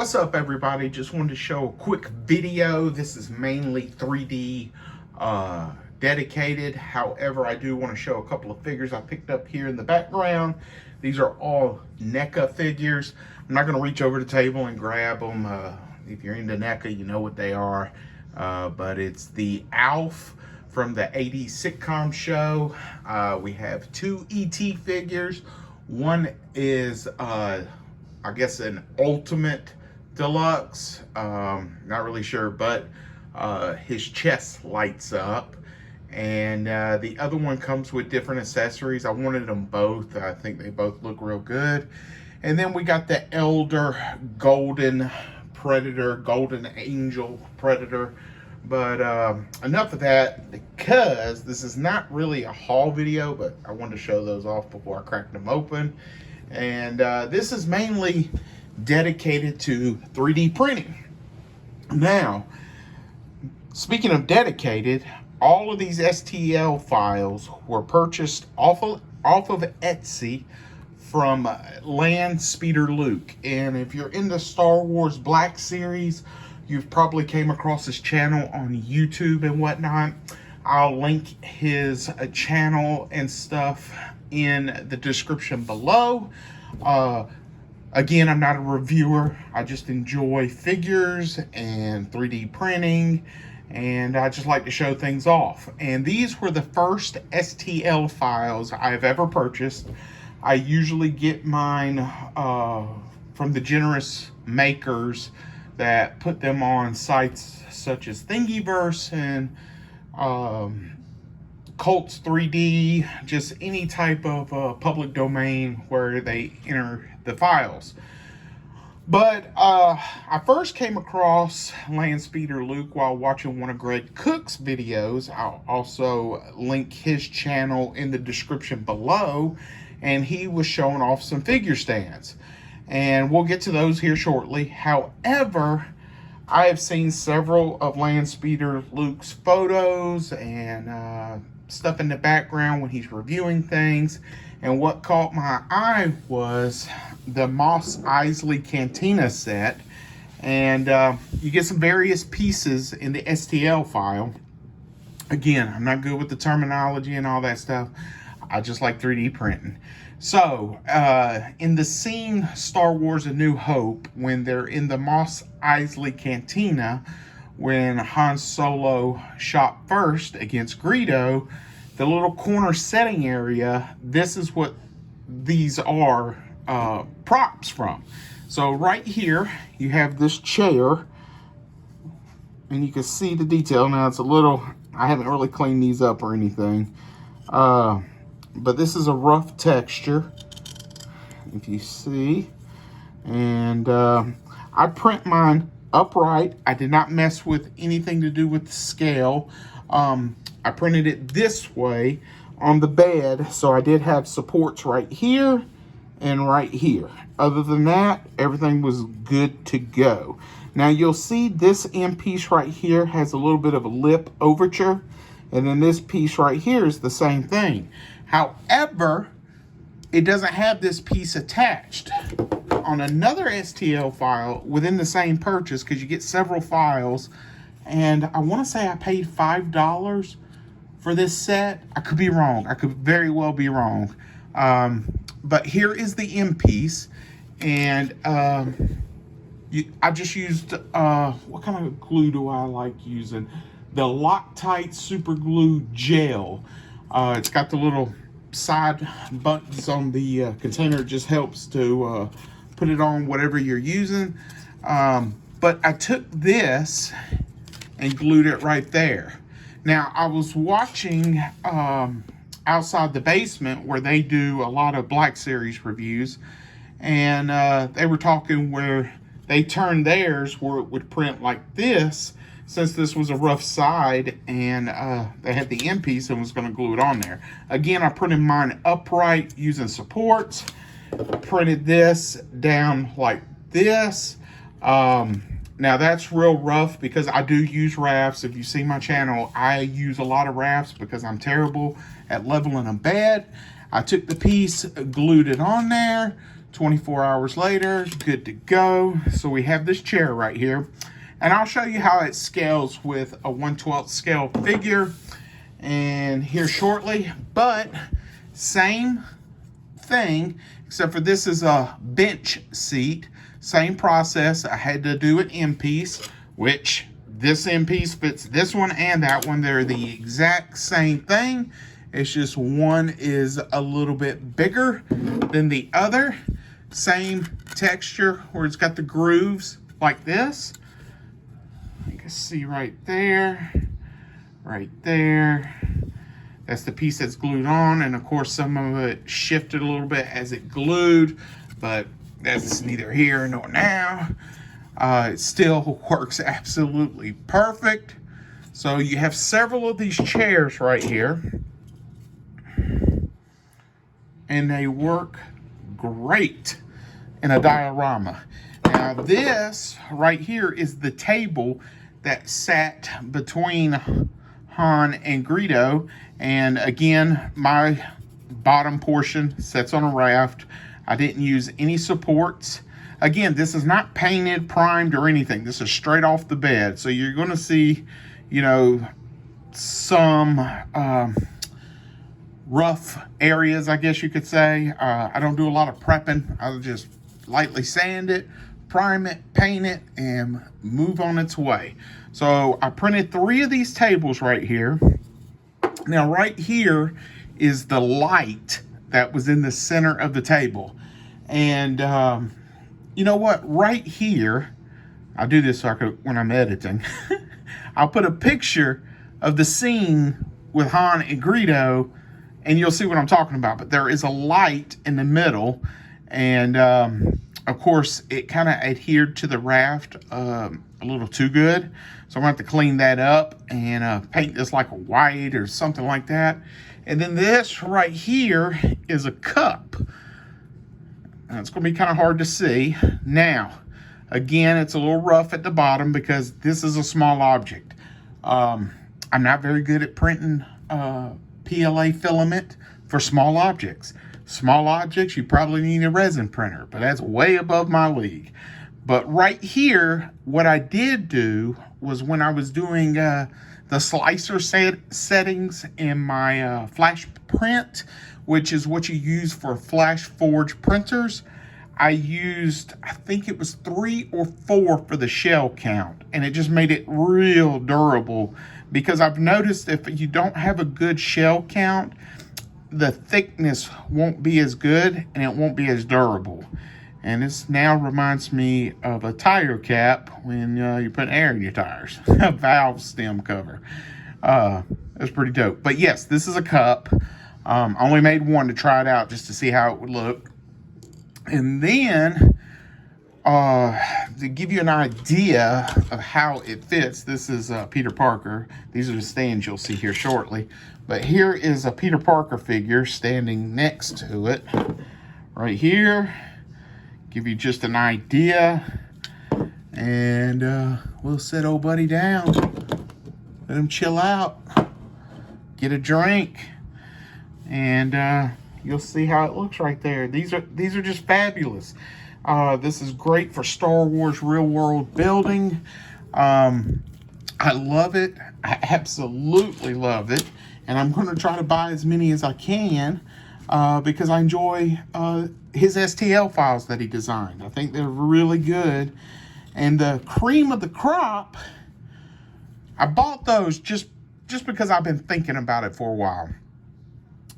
What's up, everybody? Just wanted to show a quick video. This is mainly 3D dedicated. However, I do want to show a couple of figures I picked up here in the background. These are all NECA figures. I'm not going to reach over the table and grab them. If you're into NECA, you know what they are. But it's the ALF from the 80s sitcom show. We have two ET figures. One is I guess an ultimate deluxe, not really sure, but his chest lights up, and the other one comes with different accessories. I wanted them both. I think they both look real good. And then we got the Elder Golden Predator, Golden Angel Predator. But enough of that, because this is not really a haul video, but I wanted to show those off before I cracked them open. And this is mainly dedicated to 3D printing. Now, speaking of dedicated, all of these STL files were purchased off of Etsy from Landspeeder Luke. And if you're in the Star Wars Black series, you've probably came across his channel on YouTube and whatnot. I'll link his channel and stuff in the description below. Again, I'm not a reviewer. I just enjoy figures and 3D printing, and I just like to show things off. And these were the first STL files I've ever purchased. I usually get mine from the generous makers that put them on sites such as Thingiverse and Cults 3D, just any type of public domain where they enter the files. But I first came across Landspeeder Luke while watching one of Greg Cook's videos. I'll also link his channel in the description below, and he was showing off some figure stands. And we'll get to those here shortly. However, I have seen several of Landspeeder Luke's photos and stuff in the background when he's reviewing things. And what caught my eye was the Mos Eisley Cantina set. And you get some various pieces in the STL file. Again, I'm not good with the terminology and all that stuff. I just like 3D printing. So, in the scene Star Wars A New Hope, when they're in the Mos Eisley Cantina, when Han Solo shot first against Greedo, the little corner setting area, this is what these are props from. So right here, you have this chair, and you can see the detail. Now it's a little, I haven't really cleaned these up or anything. But this is a rough texture, if you see. And I print mine upright. I did not mess with anything to do with the scale. I printed it this way on the bed, so I did have supports right here and right here. Other than that, everything was good to go. Now you'll see this end piece right here has a little bit of a lip overture, and then this piece right here is the same thing. However, it doesn't have this piece attached. On another STL file within the same purchase, because you get several files, and I want to say I paid $5 for this set. I could be wrong. I could very well be wrong. But here is the end piece, and I just used, what kind of glue do I like using? The Loctite Super Glue Gel. It's got the little side buttons on the container. It just helps to put it on whatever you're using. But I took this and glued it right there. Now, I was watching Outside the Basement, where they do a lot of Black Series reviews, and they were talking where they turned theirs where it would print like this, since this was a rough side, and they had the end piece and was going to glue it on there. Again, I printed mine upright using supports. Printed this down like this. Now that's real rough because I do use rafts. If you see my channel, I use a lot of rafts because I'm terrible at leveling a bed. I took the piece, glued it on there, 24 hours later, good to go. So we have this chair right here. And I'll show you how it scales with a 1/12 scale figure and here shortly. But same thing, except for this is a bench seat. Same process. I had to do an end piece, which this end piece fits this one and that one. They're the exact same thing. It's just one is a little bit bigger than the other. Same texture where it's got the grooves like this. You can see right there, right there. That's the piece that's glued on, and of course some of it shifted a little bit as it glued, but that's neither here nor now. It still works absolutely perfect. So you have several of these chairs right here, and they work great in a diorama. Now this right here is the table that sat between Han and Greedo, and again my bottom portion sits on a raft. I didn't use any supports. Again, this is not painted, primed, or anything. This is straight off the bed. So you're going to see, you know, some rough areas, I guess you could say. I don't do a lot of prepping. I'll just lightly sand it, prime it, paint it, and move on its way. So I printed 3 of these tables right here. Now right here is the light that was in the center of the table. And you know what? Right here, I'll do this so I could, when I'm editing, I'll put a picture of the scene with Han and Greedo, and you'll see what I'm talking about. But there is a light in the middle, and of course, it kind of adhered to the raft a little too good. So I'm going to have to clean that up and paint this like a white or something like that. And then this right here is a cup. And it's going to be kind of hard to see. Now, again, it's a little rough at the bottom because this is a small object. I'm not very good at printing PLA filament for small objects. Small objects, you probably need a resin printer, but that's way above my league. But right here, what I did do was when I was doing the slicer settings in my flash print, which is what you use for flash forge printers, I used, I think it was 3 or 4 for the shell count, and it just made it real durable, because I've noticed if you don't have a good shell count, the thickness won't be as good and it won't be as durable. And this now reminds me of a tire cap when you put air in your tires. A valve stem cover. That's pretty dope. But yes, this is a cup. I only made one to try it out just to see how it would look. And then, to give you an idea of how it fits, this is Peter Parker. These are the stands you'll see here shortly. But here is a Peter Parker figure standing next to it. Right here. Give you just an idea. And we'll sit old buddy down. Let him chill out. Get a drink. And you'll see how it looks right there. These are just fabulous. This is great for Star Wars real world building. I love it. I absolutely love it. And I'm going to try to buy as many as I can because I enjoy his STL files that he designed. I think they're really good. And the cream of the crop, I bought those just because I've been thinking about it for a while.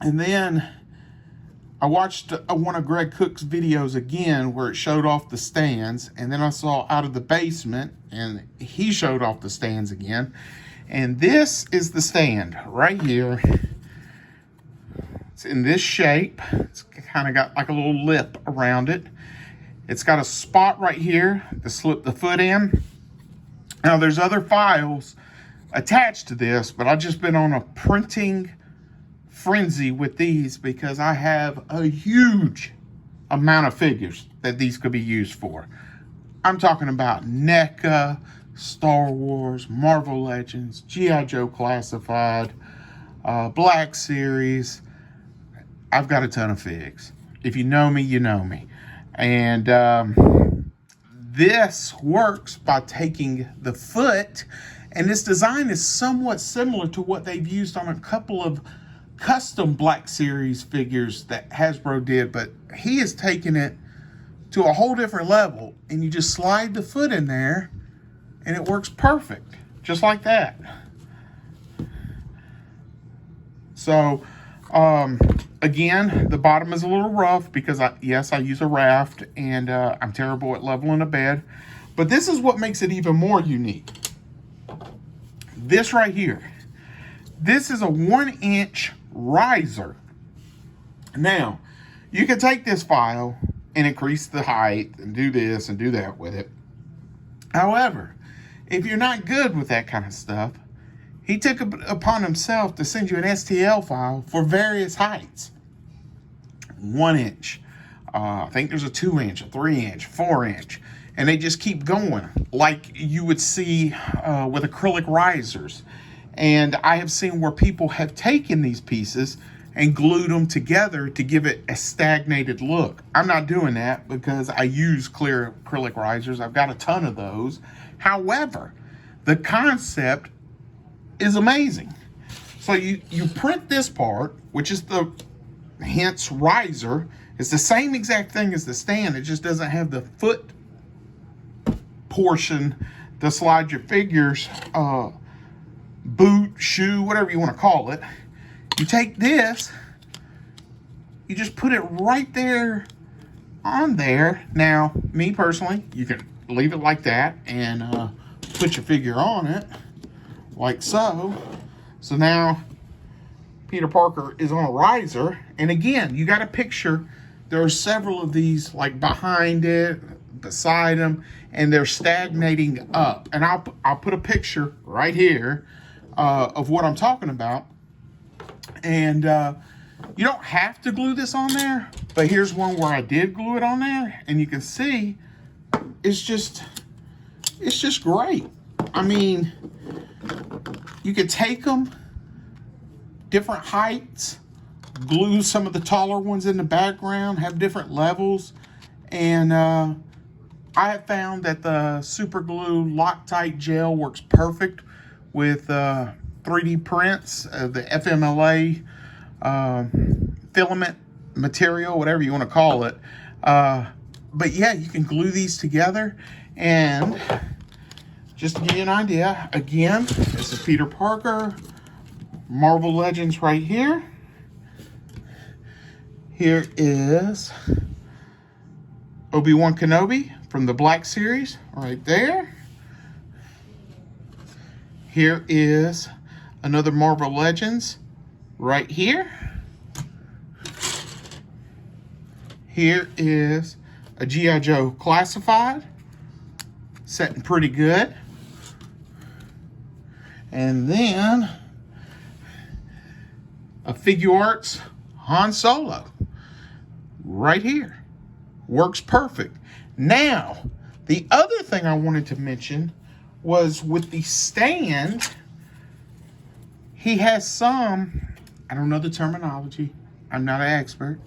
And then I watched one of Greg Cook's videos again where it showed off the stands. And then I saw Out of the Basement and he showed off the stands again. And this is the stand right here. It's in this shape. It's kind of got like a little lip around it. It's got a spot right here to slip the foot in. Now there's other files attached to this, but I've just been on a printing frenzy with these because I have a huge amount of figures that these could be used for. I'm talking about NECA, Star Wars, Marvel Legends, G.I. Joe Classified, Black Series. I've got a ton of figs. If you know me, you know me. And this works by taking the foot, and this design is somewhat similar to what they've used on a couple of custom Black Series figures that Hasbro did, but he has taken it to a whole different level, and you just slide the foot in there and it works perfect, just like that. So again, the bottom is a little rough because I use a raft, and I'm terrible at leveling a bed, but this is what makes it even more unique. This right here, this is a 1-inch riser. Now, you can take this file and increase the height and do this and do that with it. However, if you're not good with that kind of stuff, he took it upon himself to send you an STL file for various heights. 1 inch, I think there's a 2-inch, a 3-inch, 4-inch, and they just keep going like you would see with acrylic risers. And I have seen where people have taken these pieces and glued them together to give it a stagnated look. I'm not doing that because I use clear acrylic risers. I've got a ton of those. However, the concept is amazing. So you print this part, which is the hence riser. It's the same exact thing as the stand. It just doesn't have the foot portion to slide your figures, boot, shoe, whatever you want to call it. You take this, you just put it right there on there. Now, me personally, you can leave it like that and put your figure on it, like so. So now, Peter Parker is on a riser. And again, you got to picture, there are several of these like behind it, beside him, and they're stagnating up. And I'll put a picture right here of what I'm talking about. And you don't have to glue this on there, but here's one where I did glue it on there, and you can see it's just great. I mean, you could take them different heights, glue some of the taller ones in the background, have different levels, and I have found that the super glue Loctite gel works perfect with 3D prints, the FMLA filament material, whatever you want to call it. But yeah, you can glue these together. And just to give you an idea, again, this is Peter Parker, Marvel Legends right here. Here is Obi-Wan Kenobi from the Black Series right there. Here is another Marvel Legends right here. Here is a G.I. Joe Classified, setting pretty good. And then a Figure Arts Han Solo right here. Works perfect. Now, the other thing I wanted to mention was with the stand, he has some, I don't know the terminology, I'm not an expert,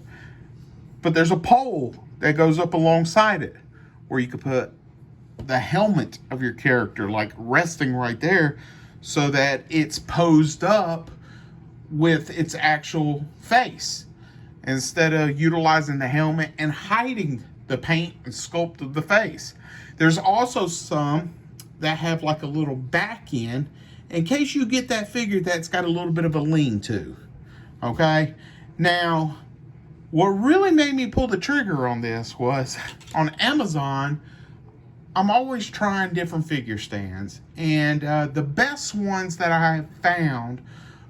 but there's a pole that goes up alongside it where you could put the helmet of your character like resting right there so that it's posed up with its actual face instead of utilizing the helmet and hiding the paint and sculpt of the face. There's also some that have like a little back end in case you get that figure that's got a little bit of a lean to. Okay, now what really made me pull the trigger on this was on Amazon, I'm always trying different figure stands, and the best ones that I have found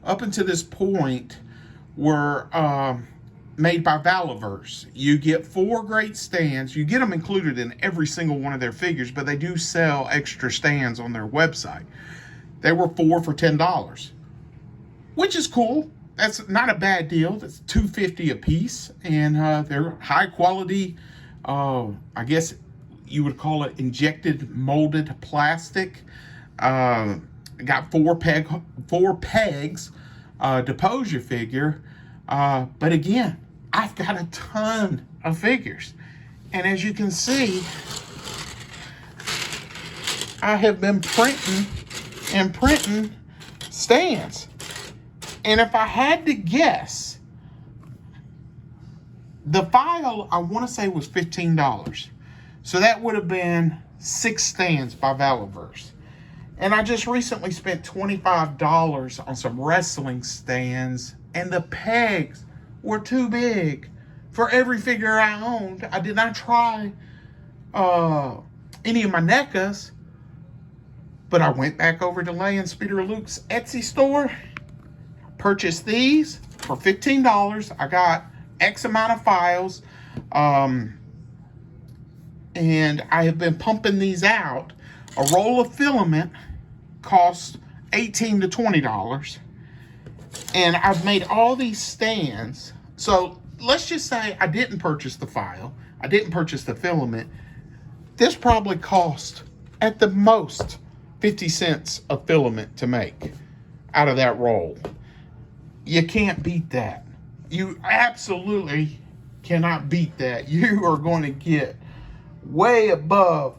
up until this point were made by Valiverse. You get 4 great stands. You get them included in every single one of their figures, but they do sell extra stands on their website. They were 4 for $10, which is cool. That's not a bad deal. That's $2.50 a piece, and they're high quality. I guess you would call it injected molded plastic. Got 4 pegs to pose your figure. But again, I've got a ton of figures, And as you can see, I have been printing and printing stands. And if I had to guess, the file I want to say was $15. So that would have been 6 stands by Valiverse. And I just recently spent $25 on some wrestling stands, and the pegs were too big for every figure I owned. I did not try any of my NECAs, but I went back over to Landspeeder Luke's Etsy store, purchased these for $15. I got X amount of files, and I have been pumping these out. A roll of filament costs $18 to $20, and I've made all these stands. So let's just say I didn't purchase the file, I didn't purchase the filament. This probably cost at the most 50 cents of filament to make out of that roll. You can't beat that. You absolutely cannot beat that. You are going to get way above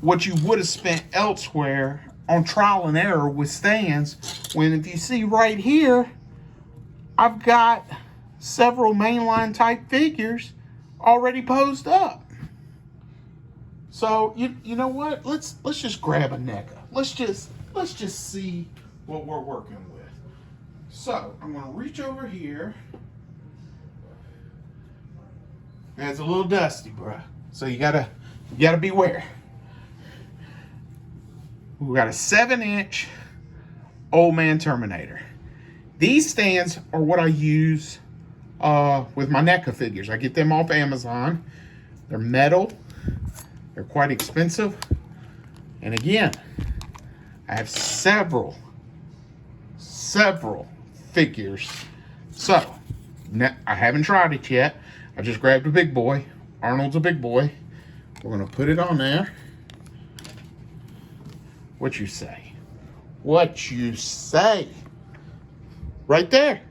what you would have spent elsewhere on trial and error with stands. When, if you see right here, I've got several mainline type figures already posed up. So you know what? Let's just grab a NECA. Let's just see what we're working with. So I'm gonna reach over here. It's a little dusty, bruh. So you gotta beware. We got a 7-inch Old Man Terminator. These stands are what I use with my NECA figures. I get them off Amazon. They're metal. They're quite expensive. And again, I have several figures. So, I haven't tried it yet. I just grabbed a big boy. Arnold's a big boy. We're gonna put it on there. What you say? What you say? Right there.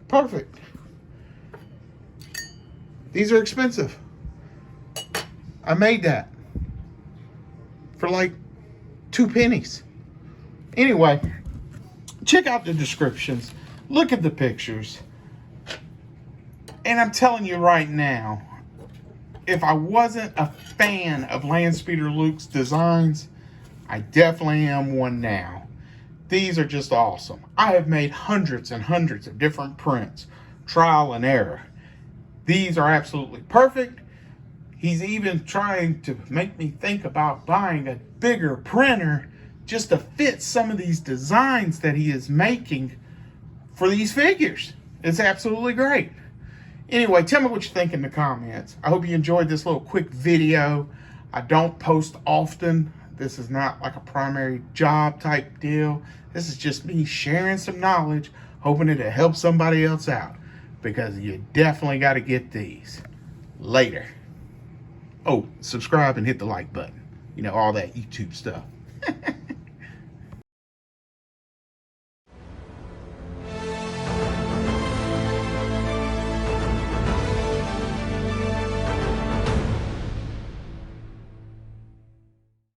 Perfect. These are expensive. I made that for like 2 pennies. Anyway, check out the descriptions. Look at the pictures. And I'm telling you right now, if I wasn't a fan of Landspeeder Luke's designs, I definitely am one now. These are just awesome. I have made hundreds and hundreds of different prints, trial and error. These are absolutely perfect. He's even trying to make me think about buying a bigger printer just to fit some of these designs that he is making for these figures. It's absolutely great. Anyway, tell me what you think in the comments. I hope you enjoyed this little quick video. I don't post often. This is not like a primary job type deal. This is just me sharing some knowledge, hoping it'll help somebody else out, because you definitely got to get these. Later. Oh, subscribe and hit the like button. You know, all that YouTube stuff.